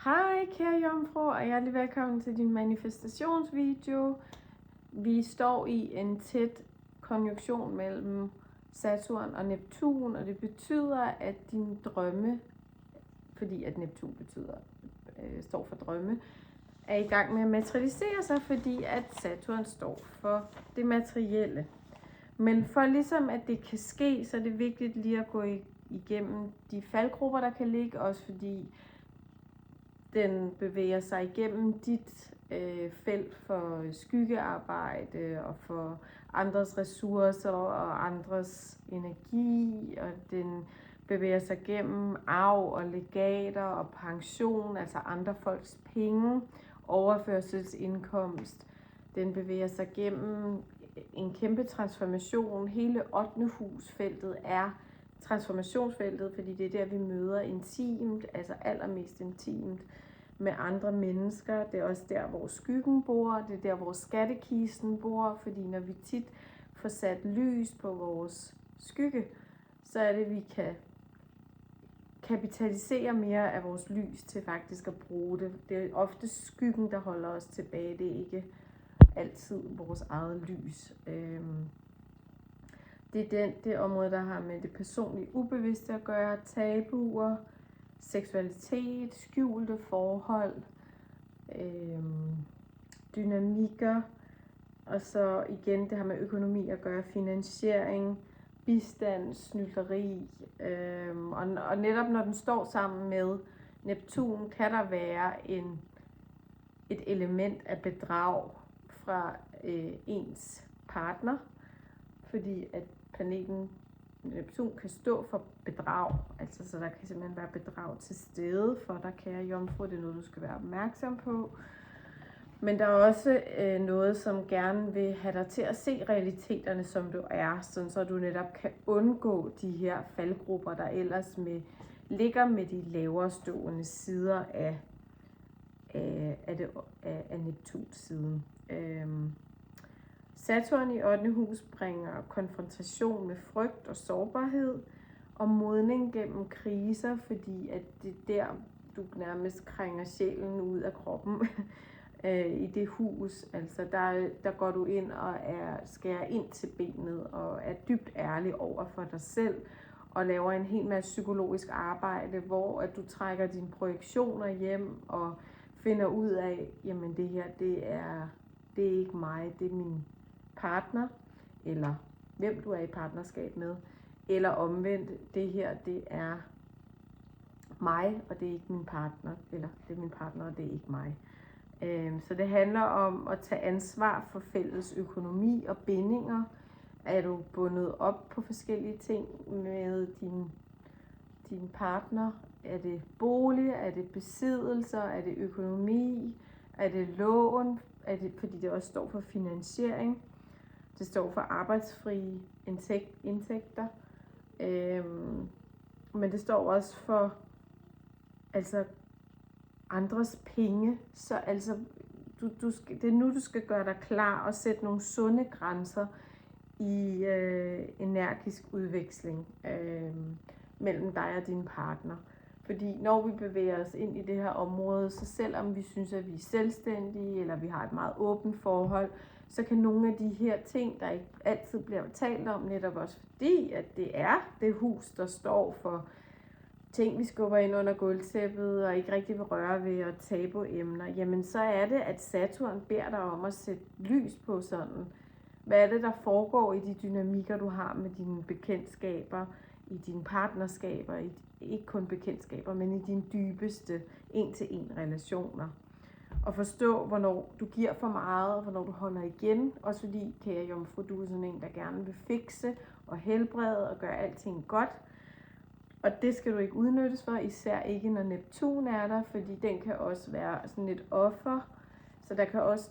Hej kære jomfru, og hjertelig velkommen til din manifestationsvideo. Vi står i en tæt konjunktion mellem Saturn og Neptun, og det betyder, at dine drømme, fordi at Neptun står for drømme, er i gang med at materialisere sig, fordi at Saturn står for det materielle. Men for ligesom at det kan ske, så er det vigtigt lige at gå igennem de faldgrupper, der kan ligge, også fordi den bevæger sig igennem dit felt for skyggearbejde og for andres ressourcer og andres energi, og den bevæger sig gennem arv og legater og pension, altså andre folks penge, overførselsindkomst. Den bevæger sig gennem en kæmpe transformation. Hele 8. husfeltet er transformationsfeltet, fordi det er der, vi møder intimt, altså allermest intimt med andre mennesker. Det er også der, hvor skyggen bor, det er der, hvor skattekisten bor, fordi når vi tit får sat lys på vores skygge, så er det, vi kan kapitalisere mere af vores lys til faktisk at bruge det. Det er ofte skyggen, der holder os tilbage, det er ikke altid vores eget lys. Det er det område, der har med det personlige ubevidste at gøre, tabuer, seksualitet, skjulte forhold, dynamikker, og så igen det har med økonomi at gøre, finansiering, bistand, snylteri, og netop når den står sammen med Neptun, kan der være et element af bedrag fra ens partner, fordi at planeten Neptun kan stå for bedrag, altså så der kan simpelthen være bedrag til stede for dig, kære jomfru. Det er noget, du skal være opmærksom på. Men der er også noget, som gerne vil have dig til at se realiteterne, som du er, sådan så du netop kan undgå de her faldgrupper, der ellers ligger med de lavere stående sider af Neptuns-siden. Saturn i 8. hus bringer konfrontation med frygt og sårbarhed og modning gennem kriser, fordi at det er der, du nærmest krænger sjælen ud af kroppen i det hus. Altså der går du ind og skærer ind til benet og er dybt ærlig over for dig selv og laver en hel masse psykologisk arbejde, hvor at du trækker dine projektioner hjem og finder ud af, jamen det her, det er ikke mig, det er min partner, eller hvem du er i partnerskab med, eller omvendt, det her, det er mig, og det er ikke min partner, eller det er min partner, og det er ikke mig. Så det handler om at tage ansvar for fælles økonomi og bindinger. Er du bundet op på forskellige ting med din partner? Er det bolig? Er det besiddelser? Er det økonomi? Er det lån? Er det, fordi det også står for finansiering? Det står for arbejdsfrie indtægter. Men det står også for altså andres penge. Så altså, det er nu, du skal gøre dig klar og sætte nogle sunde grænser i energisk udveksling mellem dig og din partner. Fordi når vi bevæger os ind i det her område, så selvom vi synes, at vi er selvstændige, eller vi har et meget åbent forhold, så kan nogle af de her ting, der ikke altid bliver talt om, netop også fordi, at det er det hus, der står for ting, vi skubber ind under gulvtæppet, og ikke rigtig vil røre ved, og tabuemner, jamen så er det, at Saturn beder dig om at sætte lys på sådan, hvad er det, der foregår i de dynamikker, du har med dine bekendtskaber, i dine partnerskaber, ikke kun bekendtskaber, men i dine dybeste en-til-en relationer. Og forstå, hvornår du giver for meget, og hvornår du holder igen. Også fordi, kære jomfru, du er sådan en, der gerne vil fikse og helbrede og gøre alting godt. Og det skal du ikke udnyttes for, især ikke når Neptun er der, fordi den kan også være sådan et offer. Så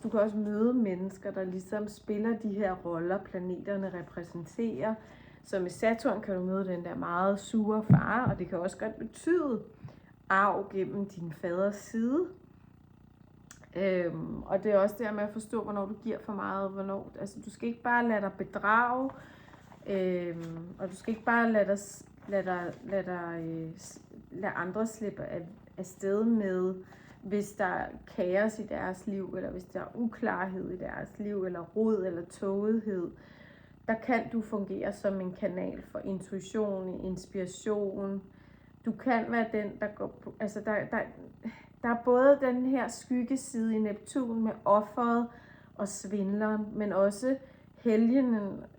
du kan også møde mennesker, der ligesom spiller de her roller, planeterne repræsenterer. Så med Saturn kan du møde den der meget sure far, og det kan også godt betyde arv gennem din faders side. Og det er også der med at forstå, hvornår du giver for meget, hvornår, altså du skal ikke bare lade dig bedrage, og du skal ikke bare lade andre slippe af sted med hvis der er kaos i deres liv, eller hvis der er uklarhed i deres liv, eller rod eller tågethed, der kan du fungere som en kanal for intuition, inspiration. Du kan være den, der går på, altså der er både den her skyggeside i Neptun med offeret og svindleren, men også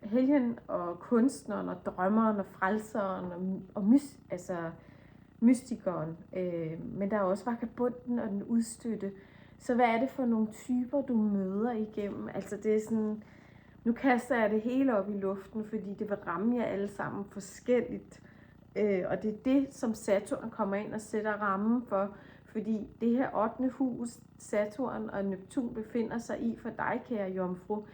helgen og kunstneren og drømmeren og frelseren og mystikeren. Men der er også vagabunden og den udstødte. Så hvad er det for nogle typer, du møder igennem? Altså det er sådan, nu kaster jeg det hele op i luften, fordi det vil ramme jer alle sammen forskelligt. Og det er det, som Saturn kommer ind og sætter rammen for. Fordi det her 8. hus, Saturn og Neptun befinder sig i for dig, kære jomfru,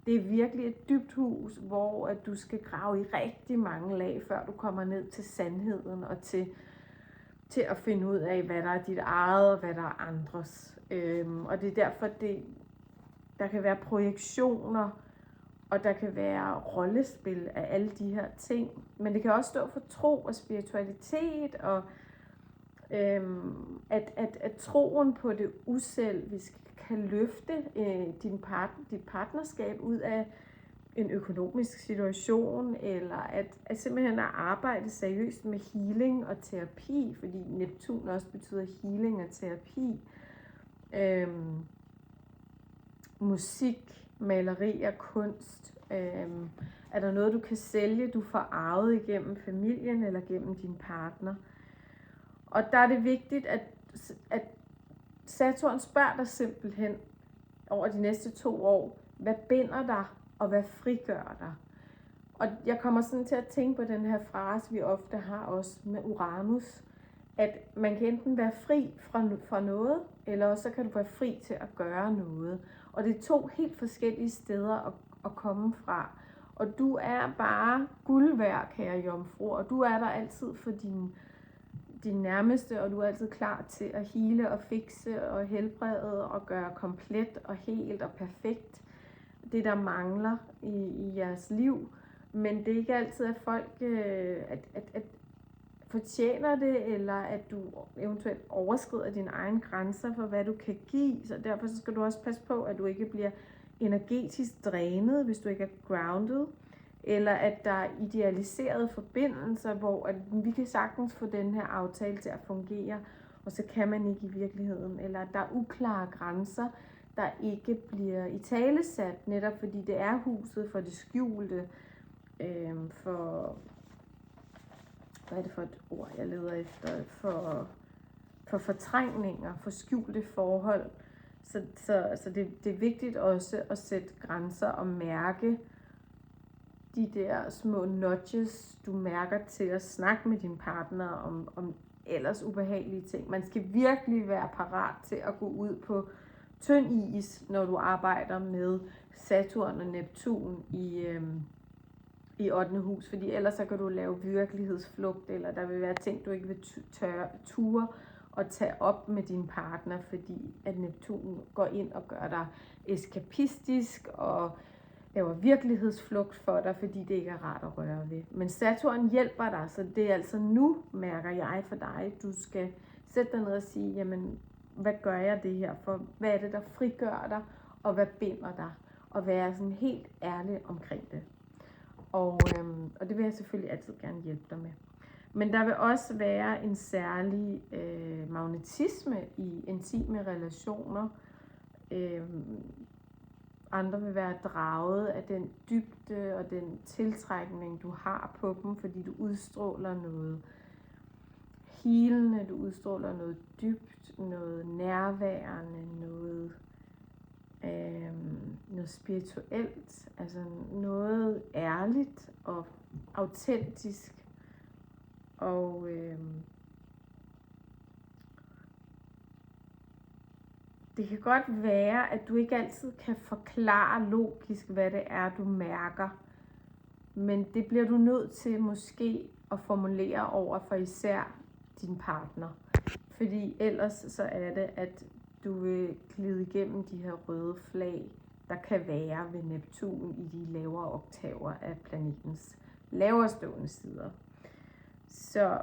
det er virkelig et dybt hus, hvor at du skal grave i rigtig mange lag, før du kommer ned til sandheden og til at finde ud af, hvad der er dit eget og hvad der er andres. Og det er derfor, der kan være projektioner, og der kan være rollespil af alle de her ting. Men det kan også stå for tro og spiritualitet, og at troen på det uselviske kan løfte dit partnerskab ud af en økonomisk situation, eller at simpelthen at arbejde seriøst med healing og terapi, fordi Neptun også betyder healing og terapi. Musik, malerier, kunst. Er der noget, du kan sælge, du får arvet igennem familien eller gennem din partner? Og der er det vigtigt, at Saturn spørger dig simpelthen over de næste 2 år, hvad binder dig, og hvad frigør dig? Og jeg kommer sådan til at tænke på den her frase, vi ofte har også med Uranus, at man kan enten være fri fra noget, eller også så kan du være fri til at gøre noget. Og det er 2 helt forskellige steder at komme fra. Og du er bare guld værd, kære jomfru, og du er der altid for din nærmeste, og du er altid klar til at hele og fikse og helbrede og gøre komplet og helt og perfekt det, der mangler i jeres liv. Men det er ikke altid, at folk at fortjener det, eller at du eventuelt overskrider dine egne grænser for, hvad du kan give. Så derfor så skal du også passe på, at du ikke bliver energetisk drænet, hvis du ikke er grounded, eller at der er idealiserede forbindelser, hvor at vi kan sagtens få den her aftale til at fungere, og så kan man ikke i virkeligheden, eller at der er uklare grænser, der ikke bliver italesat, netop fordi det er huset for det skjulte, for, hvad er det for et ord, jeg leder efter, for fortrængninger, for skjulte forhold. Så det er vigtigt også at sætte grænser og mærke de der små nudges, du mærker til at snakke med din partner om ellers ubehagelige ting. Man skal virkelig være parat til at gå ud på tynd is, når du arbejder med Saturn og Neptun i 8. hus, fordi ellers så kan du lave virkelighedsflugt, eller der vil være ting, du ikke vil ture og tage op med din partner, fordi at Neptun går ind og gør dig eskapistisk og laver virkelighedsflugt for dig, fordi det ikke er rart at røre ved. Men Saturn hjælper dig, så det er altså nu, mærker jeg for dig, du skal sætte dig ned og sige, jamen, hvad gør jeg det her for? Hvad er det, der frigør dig, og hvad binder dig? Og være sådan helt ærlig omkring det. Og det vil jeg selvfølgelig altid gerne hjælpe dig med. Men der vil også være en særlig magnetisme i intime relationer. Andre vil være draget af den dybde og den tiltrækning, du har på dem, fordi du udstråler noget healende, du udstråler noget dybt, noget nærværende, noget spirituelt, altså noget ærligt og autentisk. Og det kan godt være, at du ikke altid kan forklare logisk, hvad det er, du mærker. Men det bliver du nødt til måske at formulere over for især din partner. Fordi ellers så er det, at du vil glide igennem de her røde flag, der kan være ved Neptun i de lavere oktaver af planetens lavere stående sider. Så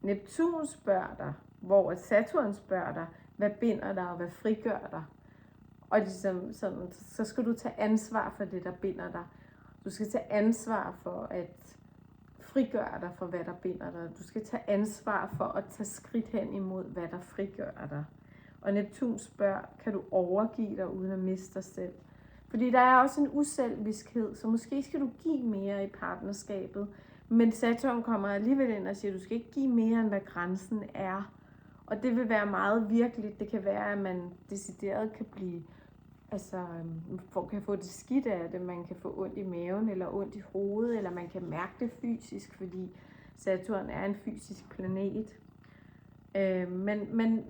Neptun spørger dig, hvor Saturn spørger dig, hvad binder dig, og hvad frigør dig. Og ligesom sådan, så skal du tage ansvar for det, der binder dig. Du skal tage ansvar for at frigøre dig for, hvad der binder dig. Du skal tage ansvar for at tage skridt hen imod, hvad der frigør dig. Og Neptun spørger, kan du overgive dig uden at miste dig selv? Fordi der er også en uselviskhed, så måske skal du give mere i partnerskabet. Men Saturn kommer alligevel ind og siger, at du skal ikke give mere, end hvad grænsen er. Og det vil være meget virkeligt. Det kan være, at man decideret kan blive, folk kan få det skidt af det. Man kan få ondt i maven, eller ondt i hovedet, eller man kan mærke det fysisk, fordi Saturn er en fysisk planet.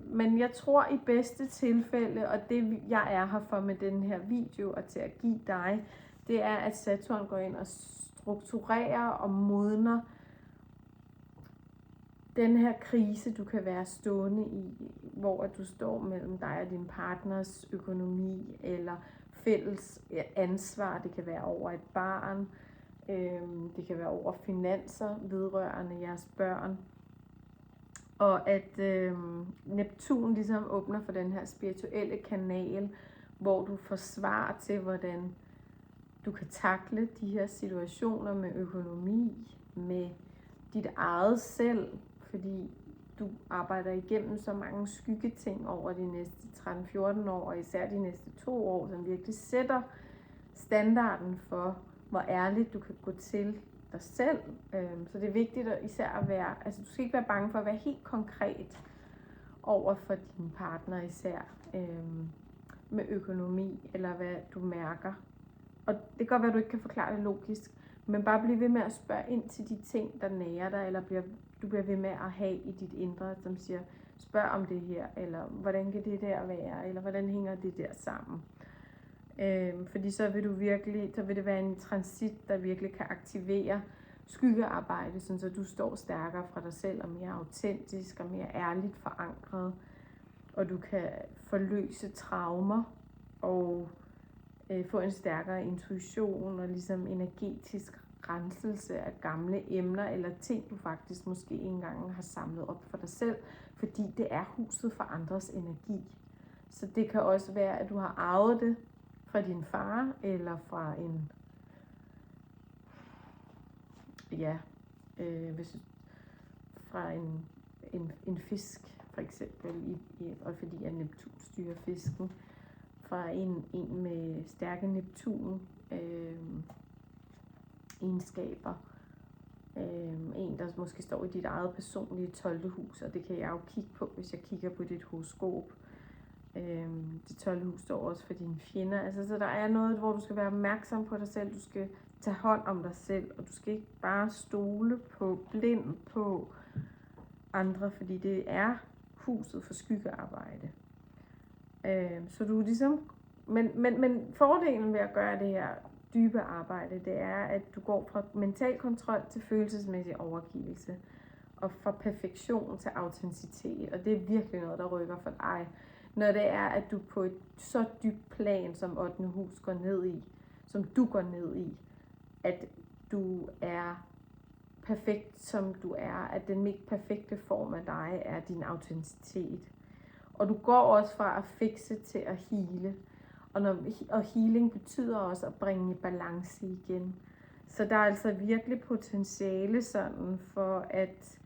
Men jeg tror i bedste tilfælde, og det jeg er her for med den her video, og til at give dig, det er, at Saturn går ind og strukturerer og modner den her krise, du kan være stående i, hvor du står mellem dig og din partners økonomi, eller fælles ansvar. Det kan være over et barn, det kan være over finanser vedrørende jeres børn. Og at Neptun ligesom åbner for den her spirituelle kanal, hvor du får svar til, hvordan du kan takle de her situationer med økonomi, med dit eget selv, fordi du arbejder igennem så mange skyggeting over de næste 13-14 år, og især de næste 2 år, som virkelig sætter standarden for, hvor ærligt du kan gå til dig selv. Så det er vigtigt at især at være, du skal ikke være bange for at være helt konkret over for din partner især, med økonomi, eller hvad du mærker. Og det kan godt være, at du ikke kan forklare det logisk, men bare bliv ved med at spørge ind til de ting, der nærer dig, eller du bliver ved med at have i dit indre, som siger, spørg om det her, eller hvordan kan det der være, eller hvordan hænger det der sammen. Fordi så vil det være en transit, der virkelig kan aktivere skyggearbejde, så du står stærkere fra dig selv, og mere autentisk, og mere ærligt forankret, og du kan forløse traumer, og få en stærkere intuition, og ligesom energetisk renselse af gamle emner, eller ting, du faktisk måske ikke engang har samlet op for dig selv, fordi det er huset for andres energi. Så det kan også være, at du har arvet det fra din far, eller fra fra en fisk, for eksempel, og fordi at Neptun styrer fisken, fra en med stærke Neptun egenskaber. En, der måske står i dit eget personlige 12. hus, og det kan jeg jo kigge på, hvis jeg kigger på dit horoskop. Det 12. hus står også for dine fjender. Så der er noget, hvor du skal være opmærksom på dig selv. Du skal tage hånd om dig selv, og du skal ikke bare stole blind på andre, fordi det er huset for skyggearbejde. Så du ligesom, men fordelen ved at gøre det her dybe arbejde, det er, at du går fra mental kontrol til følelsesmæssig overgivelse, og fra perfektion til autenticitet, og det er virkelig noget, der rykker for dig, når det er, at du på et så dybt plan, som 8. hus går ned i, som du går ned i, at du er perfekt, som du er, at den mest perfekte form af dig er din autenticitet. Og du går også fra at fikse til at heale. Og healing betyder også at bringe i balance igen. Så der er altså virkelig potentiale sådan for at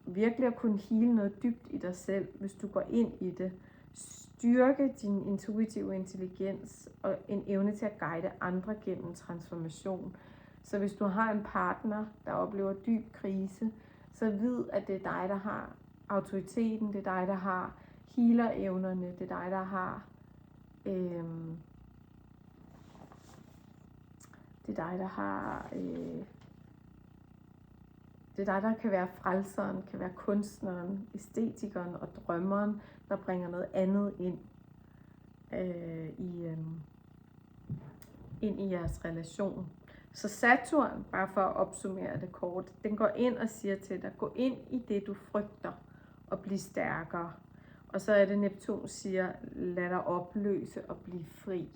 virkelig at kunne heale noget dybt i dig selv, hvis du går ind i det. Styrke din intuitive intelligens og en evne til at guide andre gennem transformation. Så hvis du har en partner, der oplever dyb krise, så vid, at det er dig, der har autoriteten, det er dig, der har healer-evnerne, det er dig, der har det er dig, der kan være frelseren, kan være kunstneren, æstetikeren og drømmeren, der bringer noget andet ind i jeres relation. Så Saturn, bare for at opsummere det kort, den går ind og siger til dig, gå ind i det, du frygter, og bliv stærkere. Og så er det Neptun siger, lad dig opløse og blive fri.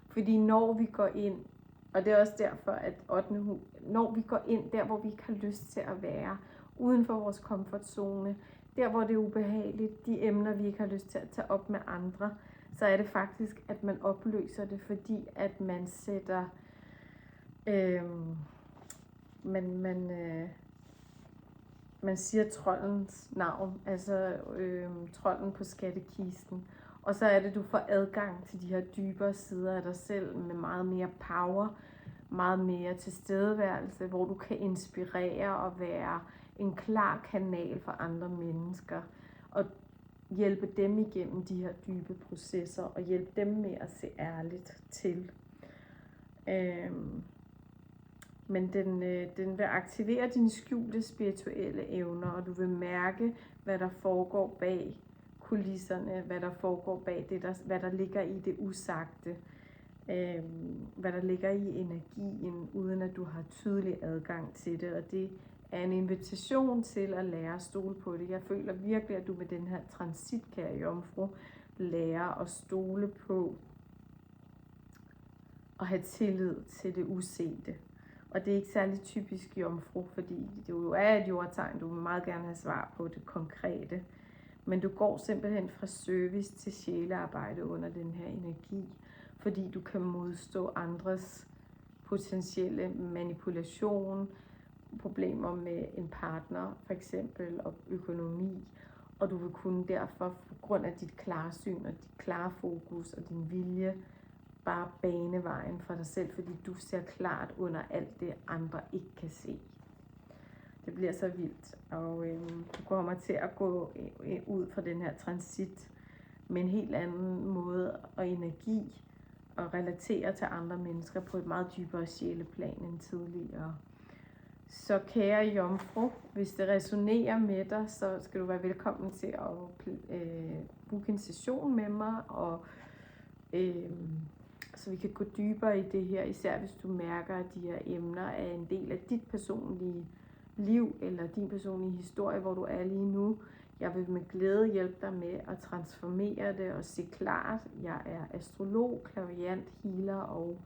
Fordi når vi går ind, og det er også derfor, at 8. når vi går ind der, hvor vi ikke har lyst til at være, uden for vores komfortzone, der hvor det er ubehageligt, de emner vi ikke har lyst til at tage op med andre, så er det faktisk, at man opløser det, fordi at man sætter, man siger troldens navn, altså trolden på skattekisten. Og så er det, du får adgang til de her dybere sider af dig selv med meget mere power, meget mere tilstedeværelse, hvor du kan inspirere og være en klar kanal for andre mennesker. Og hjælpe dem igennem de her dybe processer, og hjælpe dem med at se ærligt til. Men den vil aktivere dine skjulte spirituelle evner, og du vil mærke, hvad der foregår bag kulisserne, hvad der foregår bag det, hvad der ligger i det usagte, hvad der ligger i energien, uden at du har tydelig adgang til det. Og det er en invitation til at lære at stole på det. Jeg føler virkelig, at du med den her transit, kære jomfru, lærer at stole på og have tillid til det usete. Og det er ikke særlig typisk jomfru, fordi det jo er et jordtegn, du vil meget gerne have svar på det konkrete. Men du går simpelthen fra service til sjælearbejde under den her energi, fordi du kan modstå andres potentielle manipulation, problemer med en partner for eksempel, og økonomi. Og du vil kunne derfor, på grund af dit klarsyn og dit klare fokus og din vilje, bare bane vejen for dig selv, fordi du ser klart under alt det, andre ikke kan se. Det bliver så vildt, og du kommer til at gå ud fra den her transit med en helt anden måde og energi, og relatere til andre mennesker på et meget dybere sjæleplan end tidligere. Så kære jomfru, hvis det resonerer med dig, så skal du være velkommen til at booke en session med mig, og så vi kan gå dybere i det her, især hvis du mærker, at de her emner er en del af dit personlige liv, eller din personlige historie, hvor du er lige nu. Jeg vil med glæde hjælpe dig med at transformere det og se klart. Jeg er astrolog, clairvoyant, healer og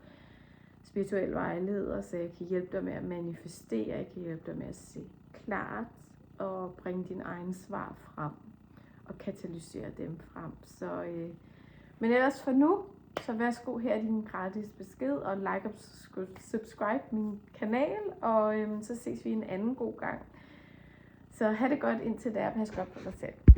spirituel vejleder, så jeg kan hjælpe dig med at manifestere, jeg kan hjælpe dig med at se klart og bringe din egen svar frem og katalysere dem frem. Så, men ellers for nu, så værsgo, her er din gratis besked, og like og subscribe min kanal, og så ses vi en anden god gang. Så have det godt indtil der, pas godt på dig selv.